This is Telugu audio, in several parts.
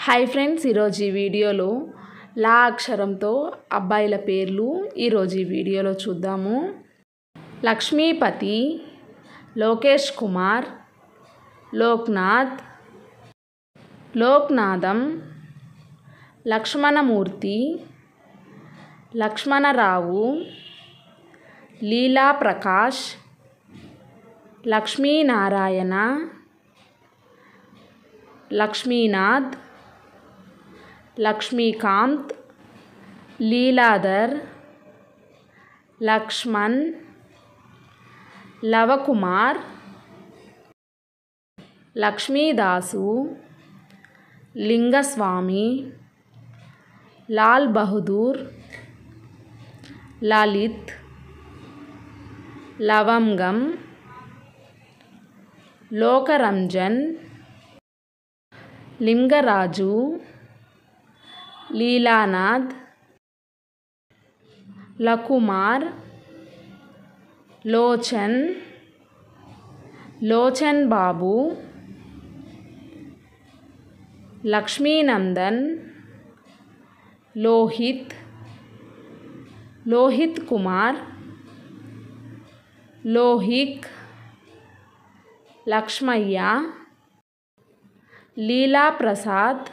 హాయ్ ఫ్రెండ్స్, ఈరోజు ఈ వీడియోలో లా అక్షరంతో అబ్బాయిల పేర్లు ఈరోజు ఈ వీడియోలో చూద్దాము. లక్ష్మీపతి, లోకేష్ కుమార్, లోక్నాథ్, లోక్నాథం, లక్ష్మణమూర్తి, లక్ష్మణరావు, లీలా ప్రకాష్, లక్ష్మీనారాయణ, లక్ష్మీనాథ్, లక్ష్మీకాంత్, లీలాధర్, లక్ష్మణ్, లవకుమార్, లక్ష్మీదాసు, లింగస్వామి, లాల్ బహదూర్, లలిత్, లవంగం, లోకరంజన్, లింగరాజు, లీలానాథ్, లకుమార్, లోచన్, లోచన్ బాబు, లక్ష్మీనందన్, లోహిత్, లోహిత్ కుమార్, లోహిక్, లక్ష్మయ్య, లీలా ప్రసాద్,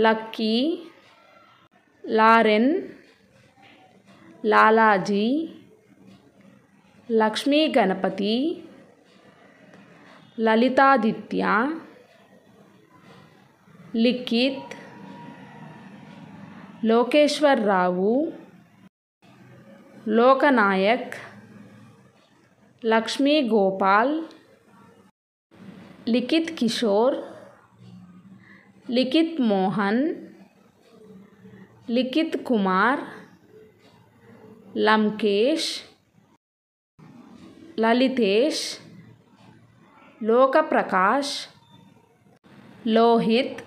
లక్కీ, లారెన్, లాలాజీ, లక్ష్మీ గణపతి, లలితాదిత్య, లిఖిత్, లోకేశ్వరరావు, లోకనాయక్, లక్ష్మీ గోపాల్, లిఖిత్ కిషోర్, లిఖిత్ మోహన్, లిఖిత్ కుమార్, లంకేష్, లలితేష్, లోకప్రకాష్, లోహిత్,